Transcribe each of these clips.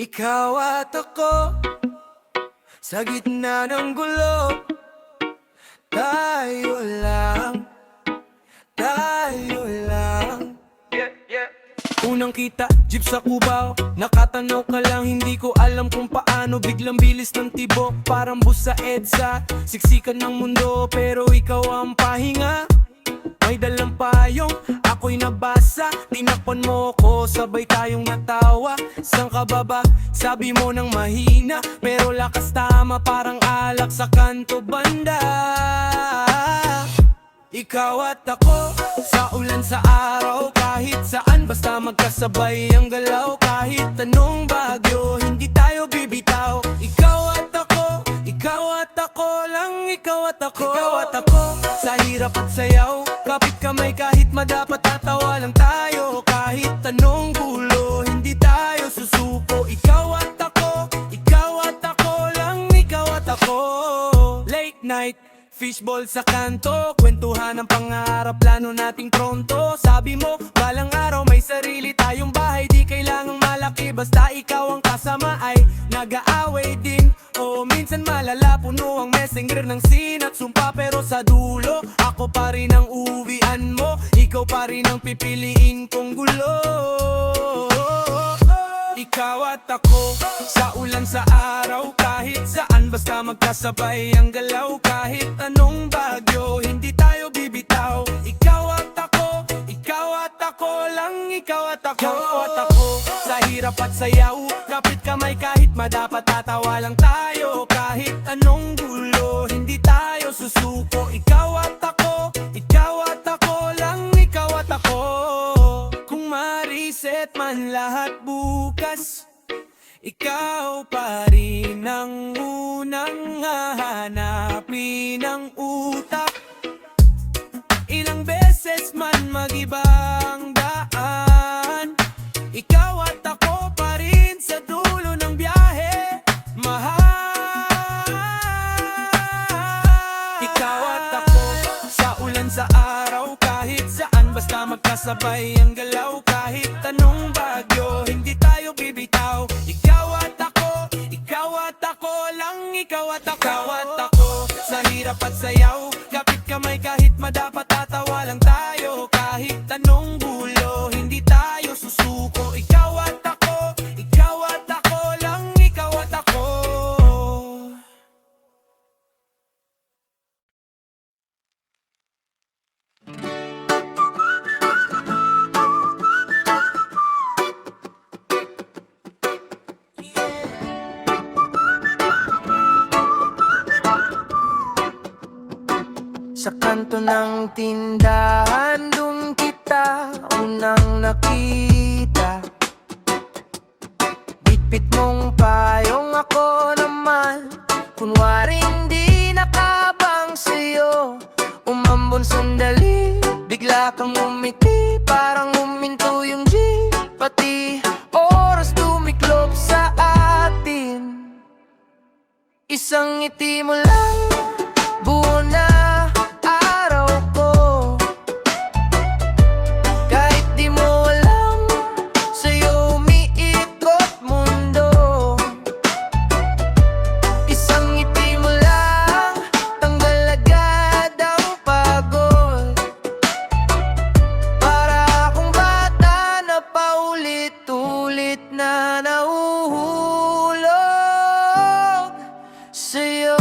Ikaw at ako sa gitna ng gulo. Tayo lang, tayo lang. Unang kita, jeep sa Cubao. Nakatanaw ka lang, hindi ko alam kung paano. Biglang bilis ng tibok, parang bus sa EDSA. Siksikan ng mundo, pero ikaw ang pahinga. May dalang payong, ako'y nabasa. Tinakpan mo ko, sabay tayong natawa. Saan ka ba ba? Sabi mo nang mahina, pero lakas tama, parang alak sa kanto banda. Ikaw at ako, sa ulan sa araw, kahit saan, basta magkasabay ang galaw. Kahit anong bagyo, hindi tayo bibitaw. Ikaw at ako, ikaw at ako lang. Ikaw at ako, sa hirap at sayaw. Kapit kamay kahit madapat, tatawa lang tayo. Kahit anong gulo, hindi tayo susuko. Ikaw at ako lang. Ikaw at ako. Late night, fishball sa kanto, kwentuhan ng pangarap, plano nating pronto. Sabi mo, balang araw may sarili tayong bahay. Di kailangang malaki, basta ikaw ang kasama. Ay nag-aaway din, o minsan malala. Puno ang messenger ng sinat sumpa, pero sa dulo ako pa rin ang uwian mo. Ikaw pa rin ang pipiliin kong gulo. Ikaw at ako, sa ulan sa araw, kahit saan, basta magkasabay ang galaw. Kahit anong bagyo, hindi tayo bibitaw. Ikaw at ako lang. Ikaw at ako, sa hirap at sayaw. Kapit kamay kahit madapat, tatawa lang tayo. Kahit anong gulo, hindi tayo susuko. Ikaw at ako lang. Ikaw at ako. Kung ma-reset man lahat bukas, ikaw pa rin ang unang hahanapin ng utak. Ilang beses man mag-iba ang daan, ikaw at ako pa rin sa dulo ng biyahe, mahal. Ikaw at ako, sa ulan sa araw, kahit saan, basta magkasabay ang galaw. Kahit anong bagyo, hindi tayo bibitaw. Ikaw at ako lang. Ikaw at ako, sa hirap at sayaw. Kapit kamay kahit madapat, tatawa lang tayo. Kahit anong gulo, hindi tayo susuko. Ikaw at ako lang. Ikaw at ako. Sa kanto ng tindahan, dun kita unang nakita. Bitbit mong payong, ako naman kunwaring di nakabang sa'yo. Umambon sandali, bigla kang umiti, parang huminto yung jeep. Pati oras tumiklop sa atin. Isang ngiti mo lang, buo na araw ko. Kahit di mo alam, sa'yo umiikot mundo. Isang ngiti mo lang, tanggal agad ang pagod. Para akong bata na paulit-ulit na nahuhulog sa'yo.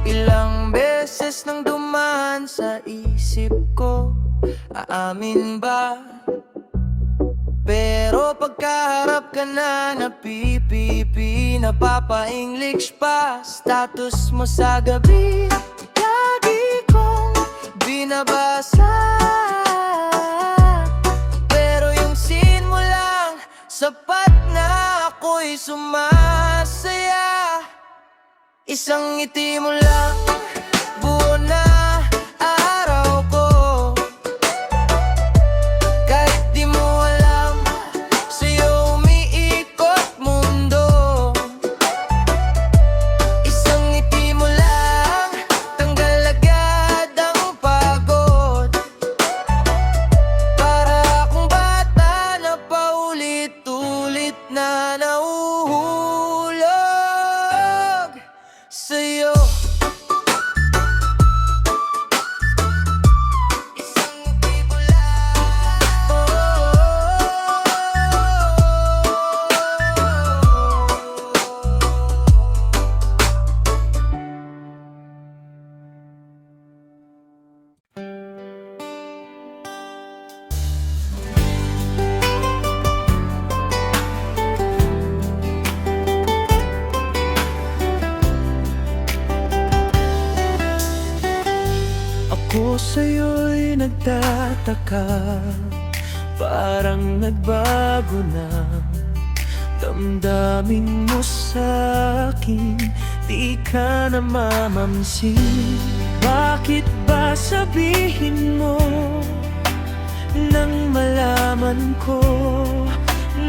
Ilang beses nang dumaan sa isip ko, aamin ba? Pero pagkaharap ka na, napipipi, napapa-English pa. Status mo sa gabi, lagi kong binabasa. Pero yung scene mo lang, sapat na ako'y sumasaya. Isang ngiti mo lang, buo na araw ko. Kahit di mo alam, sa'yo umiikot mundo. sa'yo'y nagtataka, parang nagbago na damdamin mo sa'kin, di ka na mamamsin. Bakit ba sabihin mo nang malaman ko,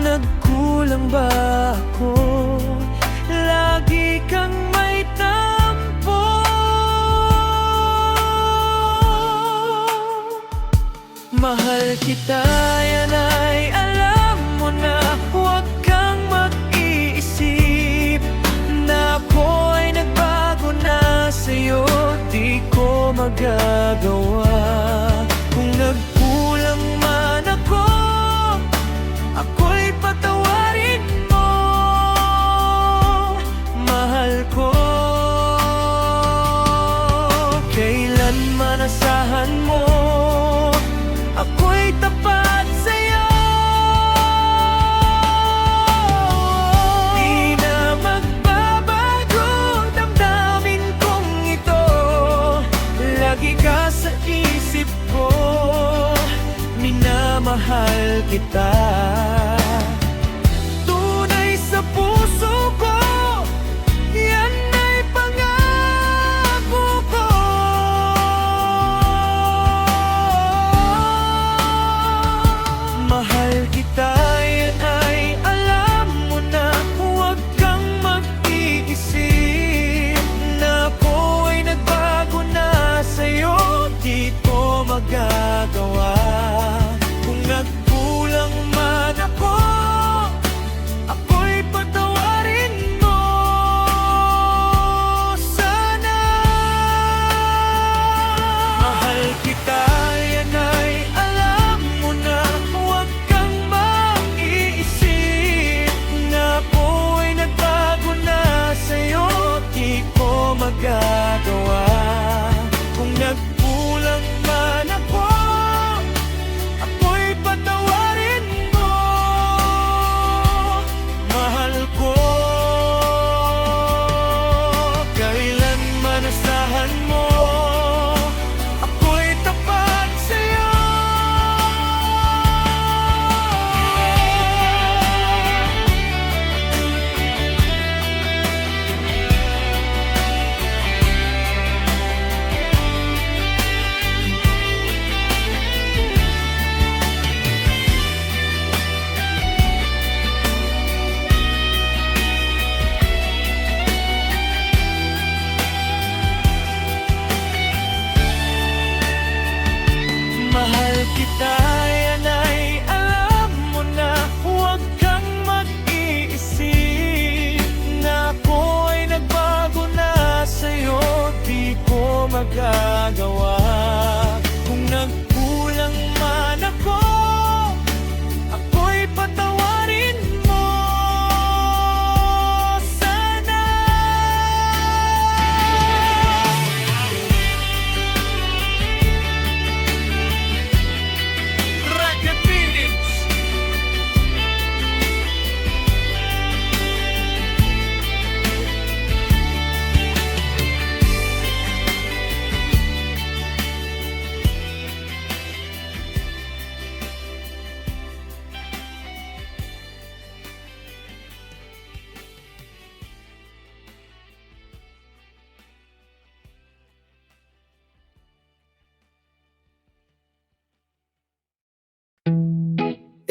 nagkulang ba ako? Lagi kang may tampo. Mahal kita, yan ay alam mo na. Huwag kang mag-iisip na ako ay nagbago na sa'yo. Di ko magagawa. Kung nagkulang man ako, ako'y patawarin mo. Mahal ko, kailanman asahan mo, ako'y tapat sa'yo. Di na magbabago damdamin kong ito. Lagi ka sa isip ko, minamahal kita. Tunay sa puso ko, yan ay pangako ko. Mahal kita, yan ay alam mo na. Huwag kang mag-iisip na ako ay nagbago na sa'yo. Di ko magagawa. Kung nagkulang man ako, ako'y patawarin mo. Sana mahal kita, yan ay alam mo na. Huwag kang mag-iisip na ako'y nagbago na sa'yo. Di ko magagawa. Kung nagkulang man ako, ako'y patawarin mo. Mahal ko, kailanman asahan mo, ako'y tapat sa'yo. Mahal kita, yan ay alam mo na. Huwag kang mag-iisip na ako ay nagbago na sa'yo. Di ko magagawa. Kung nagkulang man ako, ako'y patawarin mo. Sana Rocket Village.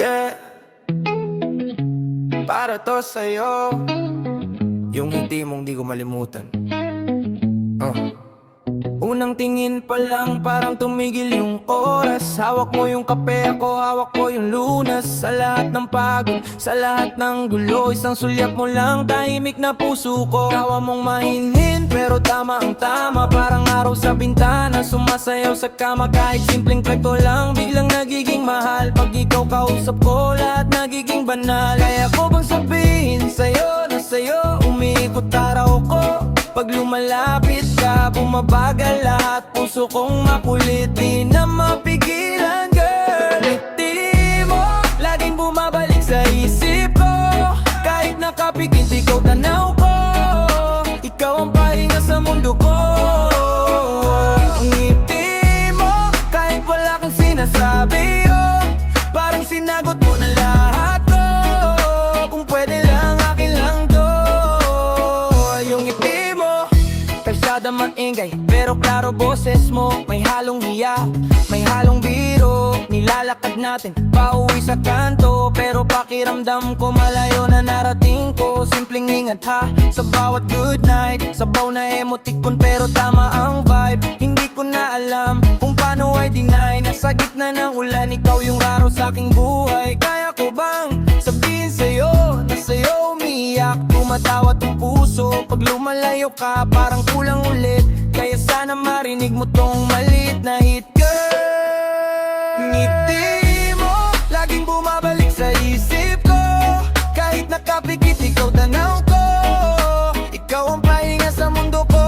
Yeah, para to sa'yo, yung hindi mong di ko malimutan. Unang tingin pa lang parang tumigil yung oras. Hawak mo yung kape, ako hawak ko yung lunas. Sa lahat ng pagod, sa lahat ng gulo, isang sulyap mo lang, tahimik na puso ko. Gawa mong mahinhin, pero tama ang tama. Parang araw sa bintana, sumasayaw sa kama. Kahit simpleng kwento lang, biglang nagiging mahal. Pag ikaw kausap ko, lahat nagiging banal. Kaya ko bang sabihin sa'yo na sa'yo umiikot araw ko? Pag lumalapit ka, bumabagal lahat. Puso kong makulit, di na mapigilan, girl. Ngiti mo, laging bumabalik sa isip ko. Kahit nakapikit, ikaw tanaw ko. Ikaw ang pahinga sa mundo ko. Ngiti mo, na maingay, pero klaro boses mo. May halong hiya, may halong biro. Nilalakad natin pauwi sa kanto, pero pakiramdam ko malayo na narating ko. Simpleng ingat ha, sa bawat good night. Sabaw na emoticon pero tama ang vibe. Hindi ko na alam kung paano I deny. Nasa gitna ng ulan, ikaw yung raro sa aking buhay. Kaya ko bang sabihin sa'yo na sa'yo umiyak? Tumatawa tong puso pag lumalayo ka, parang kulang ulit. Kaya sana marinig mo tong maliit na hit, girl. Ngiti mo, laging bumabalik sa isip ko. Kahit nakapikit, ikaw tanaw ko. Ikaw ang pahinga sa mundo ko.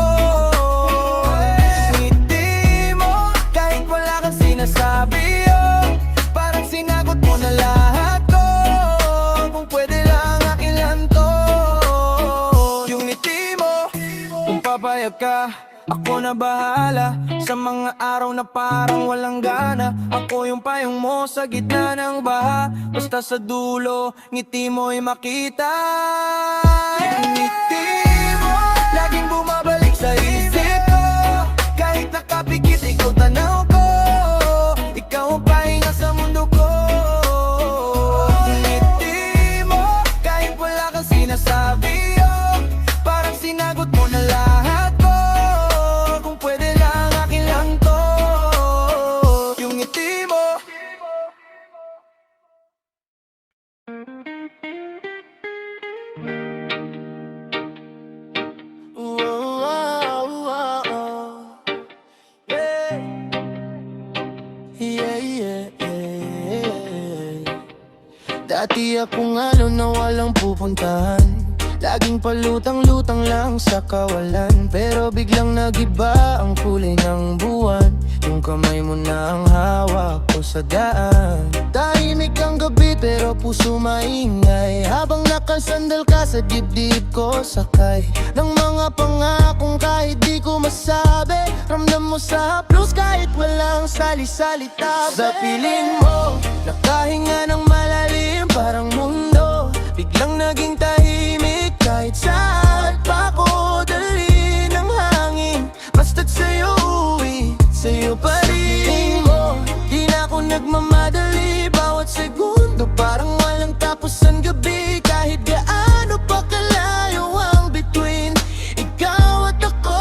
Ngiti mo, kahit wala kang sinasabi, oh, parang sinagot mo na lahat ko. Kung pwede lang akin lang to. Yung ngiti mo, kung papayag ka, ako na bahala sa mga araw na parang walang gana. Ako yung payong mo sa gitna ng baha. Basta sa dulo, ngiti mo'y makita. Ngiti mo, laging bumabalik sa isip ko. Kahit nakapikit, ikaw tanaw ko. Ikaw ang pahinga sa mundo ko. Ngiti mo, kahit wala kang sinasabi, oh, parang sinagot mo na lahat ko. Kung pwede lang akin lang to. Yung ngiti mo. Dati akong alon na walang pupuntahan, laging palutang-lutang lang sa kawalan. Pero biglang nagiba ang kulay ng buwan. Yung kamay mo na ang hawak ko sa daan. Tahimik ang gabi pero puso maingay, habang nakasandal ka sa dibdib ko, sakay ng mga pangakong kahit di ko masabi. Ramdam mo sa haplos kahit walang sali-salita. Sa piling mo, nakahinga ng malalim, parang mundo biglang naging tahimik. Kahit saan pa ko dali ng hangin, basta't sa'yo uwi, sa'yo pa rin mo. Di na ako nagmamadali, bawat segundo parang walang tapos ang gabi. Kahit gaano pa kalayo ang between, ikaw at ako,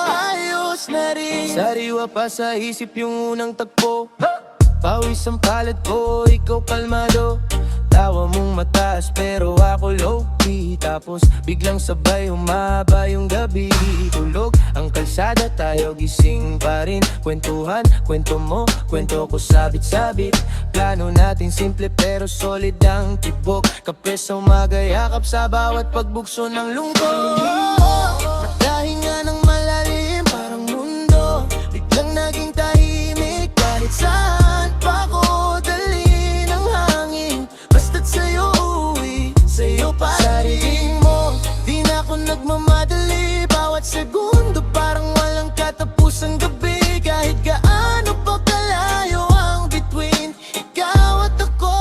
ayos na rin. Sariwa pa sa isip yung unang tagpo, pawis ang palad ko, ikaw kalmado. Tawa mong mataas pero ako low-key. Tapos biglang sabay humaba yung gabi. Tulog ang kalsada, tayo gising pa rin. Kwentuhan, kwento mo, kwento ko sabit-sabit. Plano natin simple pero solid ang tibok. Kape sa umaga, yakap sa bawat pagbukso ng lungkot. Nakahinga ng malalim, parang mundo biglang naging tahimik. Kahit saan pa ko dali ng hangin, basta't sa'yo uwi, sa'yo pa rin mo. Di na ako nagmamadali, bawat segundo parang walang katapusang gabi. Kahit gaano pa kalayo ang between, ikaw at ako,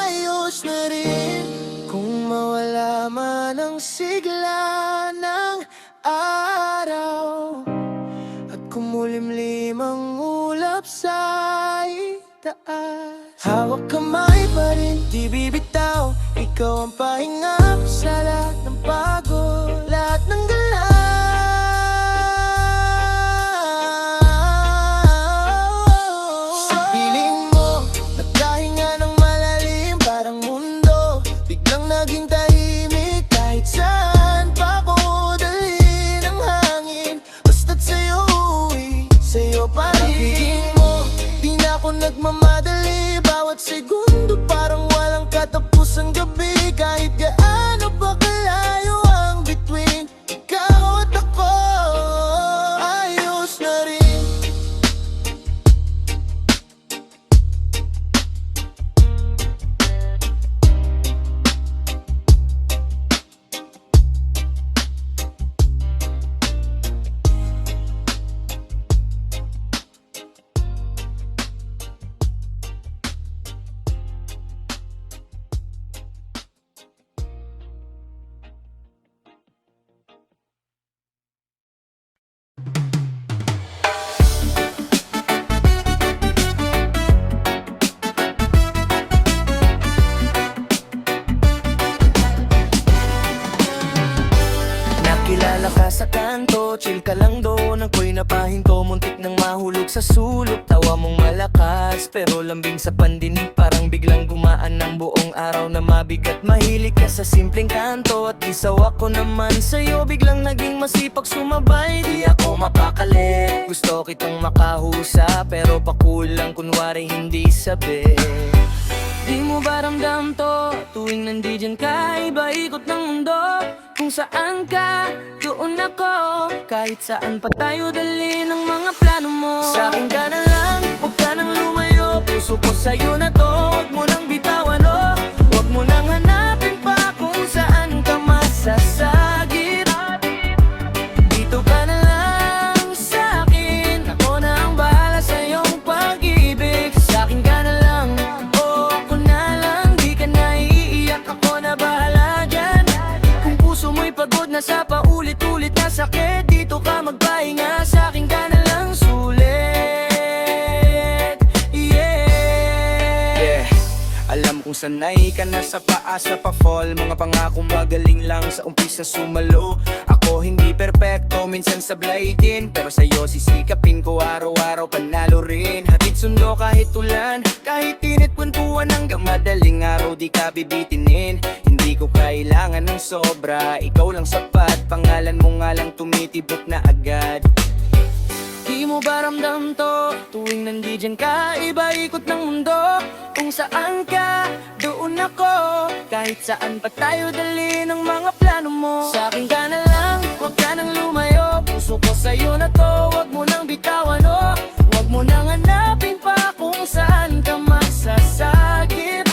ayos na rin. Kung mawala man ang sigla ng araw at kumulimlim ang ulap sa itaas, hawak kamay pa rin, di bibitaw. Ikaw ang pahinga sa lahat ng pagod, lahat ng galaw. Sa piling mo, nagkahinga ng malalim, parang mundo biglang naging tahimik. Kahit saan pa ko dali ng hangin, basta't sa'yo uwi, sa'yo pa rin mo. Di na ako nagmamadali, bawat segundo parang walang katapusang gabi. Kahit gaano pa kalayo ang between, ikaw at ako, ayos na rin. malakas sa kanto, chill ka lang doon. Ako'y napahinto, muntik nang mahulog sa sulok. Tawa mong malakas, pero lambing sa pandinig. Parang biglang gumaan ng buong araw na mabigat. Mahilig ka sa simpleng kanto at isaw ako naman sa'yo. Biglang naging masipag sumabay, di ako mapakali. Gusto kitang makahusa, pero pakulang kunwari hindi sabi. Di mo ba ramdam to? Tuwing nandiyan ka, iba ikot ng mundo. Kung saan ka, doon ako. Kahit saan pa tayo dali ng mga plano mo. Sa akin ka na lang, huwag ka nang lumayo. Puso ko sa'yo na to, huwag mo nang bitawan, oh. Huwag mo nang hanapin pa kung saan ka masasagip. Dito ka na lang sa akin, ako na ang bahala sa iyong pag-ibig. Sa akin ka na lang, oh ako na lang. Di ka na iiyak, ako na bahala dyan. Kung puso mo'y pagod na sa paulit-ulit na sakit, dito ka magpahinga, sa akin ka na lang sulit. Yeah. Alam kong sanay ka na sa paas na pa-fall. Mga pangako magaling lang sa umpisa sumalo. Ako hindi perpekto, minsan sablay din, pero sa'yo sisikapin ko araw-araw panalo rin. Hatid sundo kahit ulan, kahit init kwentuhan hanggang madaling araw di ka bibitinin. Hindi ko kailangan ng sobra, ikaw lang sapat. Pangalan mo nga lang tumitibok na agad. Di mo ba ramdam to? Tuwing nandiyan ka, iba ikot ng mundo. Kung saan ka, doon ako. Kahit saan pa tayo dali ng mga plano mo. Sa akin ka na lang, huwag ka nang lumayo. Puso ko sa'yo na to, huwag mo nang bitawan, oh. Huwag mo nang hanapin pa kung saan ka masasagip.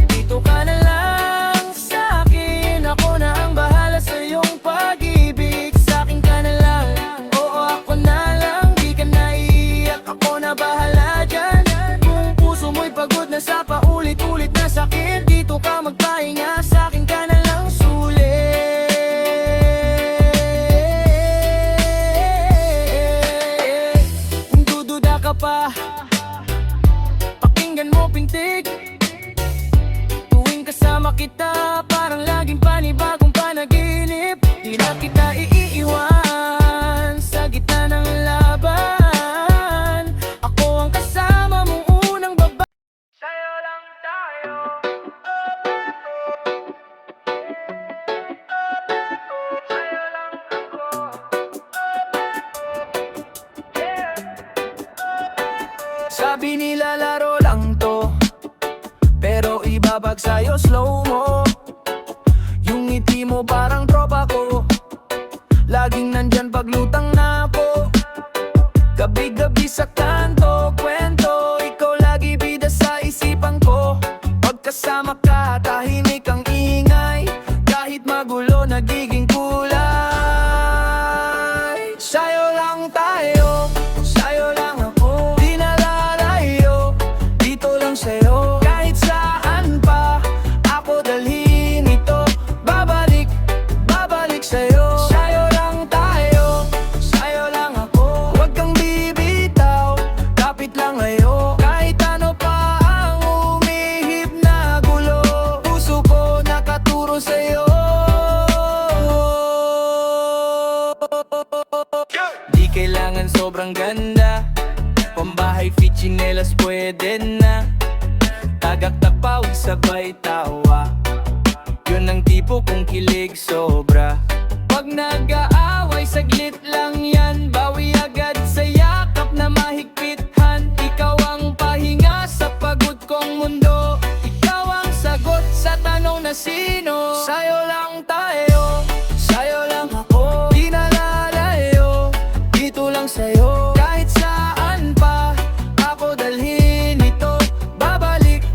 Dito ka na lang sa akin, ako na ang bahala sa iyong pag-ibig. Sa akin ka na lang, oo ako na lang. Di ka na iiyak, ako na bahala dyan. Kung puso mo'y pagod na sa paulit-ulit na sakit, dito ka magpahinga, sa akin ka na lang sulit. Kung dududa ka pa, pakinggan mo pintig. Tuwing kasama kita, parang laging panibagong panaginip. Di na kita iiwan sa gitna ng laban. Ako ang kasama mong unang baba. Sa'yo lang tayo. Sa'yo lang ako. Sabi nila laro lang to, pero ibabag sa'yo slow mo. Yung ngiti mo parang tropa ko, laging nandyan paglutang na po. Gabi-gabi sa kanto, kwento, ikaw lagi bida sa isipan ko. Pagkasama ka, tahimik ang ingay, kahit magulo nagiging kulay. Sa'yo lang tayo, sa'yo lang ako. Di na lalayo, dito lang sa'yo. Kahit saan pa ako dalhin ito, babalik, babalik sa'yo. Sa'yo lang tayo, sa'yo lang ako. Huwag kang bibitaw, kapit lang ngayon. Kahit ano pa ang umihip na gulo, puso ko nakaturo sa'yo. Di kailangan sobrang ganda, pambahay fit chinelas pwede na. Tagak tapawid sabay tawa, yun ang tipo kong kilig sobra. Pag nag-aaway saglit lang yan, bawi agad sa yakap na mahigpitan. Ikaw ang pahinga sa pagod kong mundo, ikaw ang sagot sa tanong na sino. Sa'yo lang tayo, sa'yo lang ako. Di na lalayo, dito lang sa'yo. Kahit saan pa ako dalhin ito, babalik,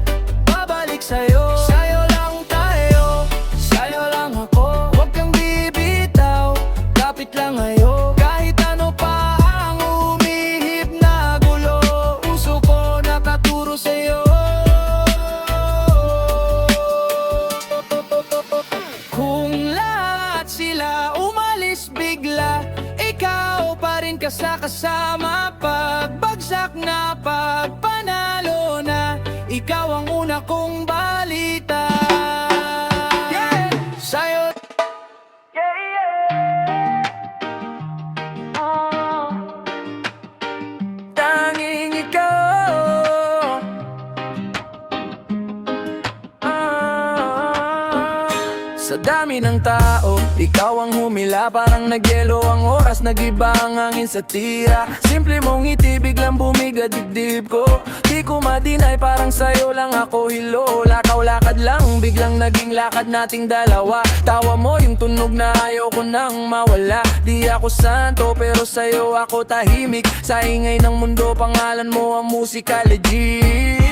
babalik sa'yo. Sa'yo lang tayo, sa'yo lang ako. Huwag kang bibitaw, kapit lang ngayon. Kahit ano pa ang umihip na gulo, puso ko nakaturo sa'yo. Kung lahat sila umalis bigla, ikaw pa rin kasama. Pagbagsak na, pagpanalo na, ikaw ang una kong balita. Yeah! Sa'yo, yeah, yeah. Sa dami ng tao, ikaw ang humila. Parang nagyelo ang oras, nagiba ang hangin sa tira. Simple mong ngiti, biglang bumiga dibdib ko. Di ko madinay, parang sa'yo lang ako hilo. Lakaw-lakad lang, biglang naging lakad nating dalawa. Tawa mo yung tunog na ayaw ko nang mawala. Di ako santo, pero sa'yo ako tahimik. Sa ingay ng mundo, pangalan mo ang musika legit.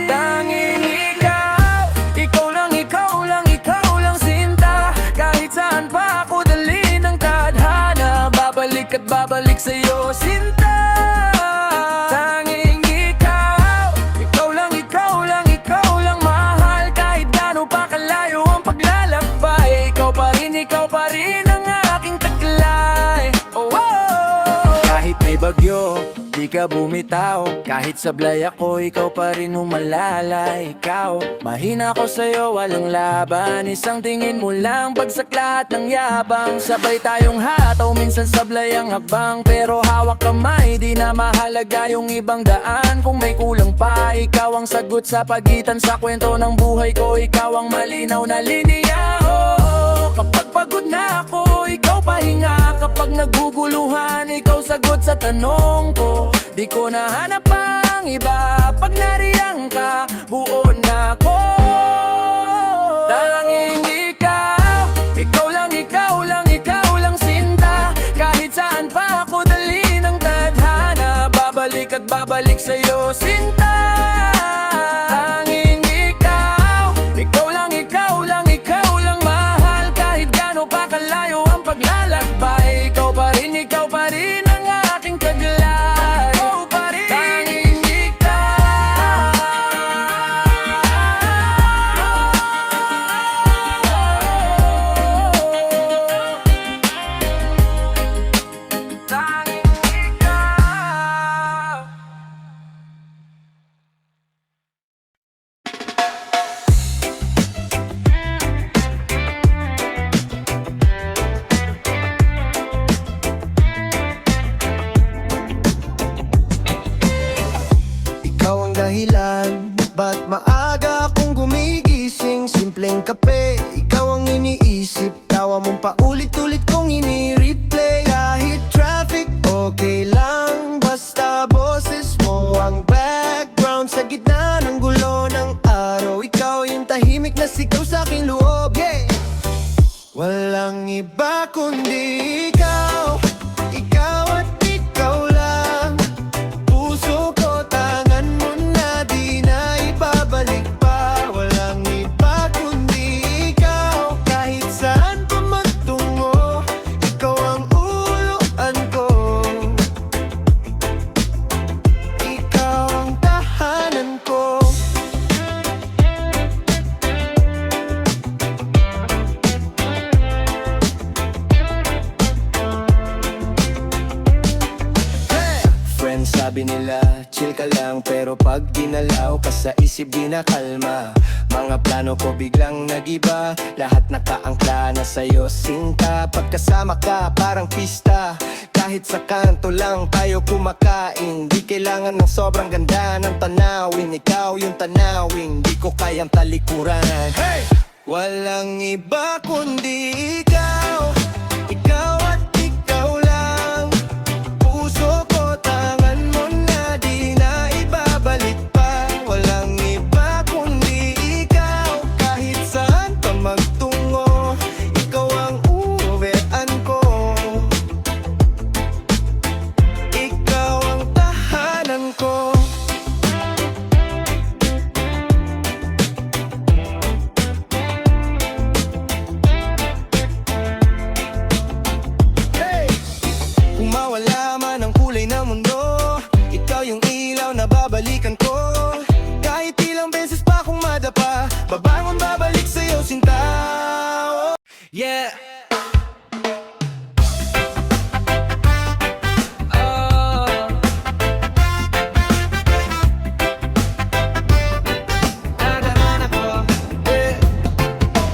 Tanging ikaw, ikaw lang, ikaw lang, ikaw lang sinta. Kahit saan pa ako dali ng tadhana, babalik at babalik sa'yo sinta. Tanging ikaw, ikaw lang, ikaw lang, ikaw lang mahal. Kahit gaano pa kalayo ang paglalakbay, ikaw pa rin ang aking taglay. Oh, oh. Kahit may bagyo, di ka bumitaw. Kahit sablay ako, ikaw pa rin humalalay. Ikaw, mahina ko sa'yo, walang laban. Isang tingin mo lang, bagsak lahat ng yabang. Sabay tayong hataw, minsan sablay ang hakbang. Pero hawak kamay, di na mahalaga yung ibang daan. Kung may kulang pa, ikaw ang sagot sa pagitan sa kwento ng buhay ko. Ikaw ang malinaw na linya. Oh, kapag pagod na ako, ikaw pahinga. Kapag naguguluhan, ikaw sagot sa tanong ko. Di ko nahanap ang iba. Pag nariyan ka, buo na ako. Tanging ikaw, ikaw lang, ikaw lang, ikaw lang sinta. Kahit saan pa ako dali ng tadhana, babalik at babalik sa'yo sinta. Tanging ikaw, ikaw lang, ikaw lang, ikaw lang mahal. Kahit gaano pa kalayo ang paglalakbay, ikaw pa rin ang aking taglay. Tanging ikaw. Tanging ikaw. Ikaw ang dahilan, ba't maaga akong gumigising? Simpleng kape, ikaw ang iniisip. Tawa mong paulit-ulit kong ini-replay. Kahit traffic, okay lang. Basta boses mo ang background. Sa gitna ng gulo ng araw, ikaw yung tahimik na sigaw sa aking loob, yeah. Walang iba kundi ikaw. Ikaw at ikaw lang. Puso ko, tangan mo na, di na ibabalik pa. Walang iba kundi ikaw. Kahit saan pa magtungo, ikaw ang uluan ko. Ikaw ang tahanan ko. Friends, sabi nila, chill ka lang. Pero pag ginalaw ka sa isip, di na kalma. Mga plano ko biglang nagiba. Lahat nakaangkla na sa'yo, sinta. Pagkasama ka, parang pista. Kahit sa kanto lang tayo kumakain. Di kailangan ng sobrang ganda ng tanawin. Ikaw yung tanawin, di ko kayang talikuran. Hey! Walang iba kundi ikaw. Ikaw at ikaw lang. Puso ko, tangan mo na, di na ibabalik pa. Walang iba kundi ikaw. Kahit saan pa magtungo, ikaw ang uuwian ko. Ikaw ang tahanan ko. Hey! Kung mawala man ang kulay ng mundo, ikaw yung ilaw na babalikan ko. Kahit ilang beses pa akong madapa, babangon, babalik sa'yo, sinta. Oh. Yeah.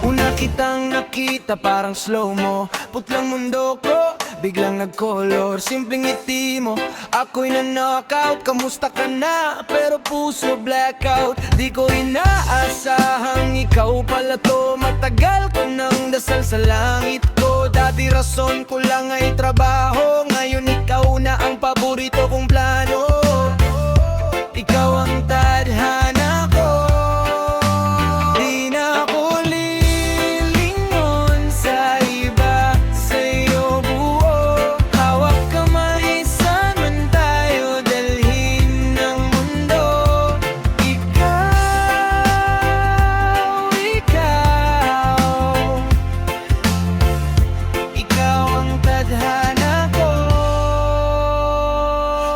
Una kitang nakita, parang slow mo. Putlang mundo ko, biglang nag-color. Simpleng ngiti mo, ako'y na-knockout. Kamusta ka na? Pero puso blackout. Di ko inaasahang ikaw pala to. Matagal ko nang dasal sa langit ko. Dati rason ko lang ay trabaho, ngayon ikaw na ang paborito kong plano. Ikaw ang tadhana ko. Di na ako lilingon sa iba, sa'yo buo. Hawak kamay, saan man tayo dalhin ng mundo. Ikaw ang tadhana ko.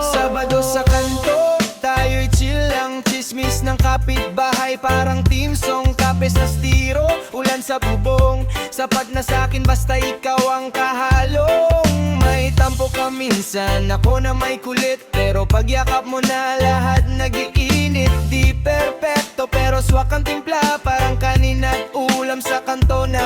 Sabado sa kanto, tayo'y chill lang. Chismis ng kapitbahay, parang team song. Kapes na stiro, ulan sa bubong. Sapat na sa'kin basta ikaw ang kahalong. May tampo ka minsan, ako na may kulit. Pero pagyakap mo na lahat nag-iinit. Di perpekto pero swak ang timpla, parang kanina't ulam sa kanto na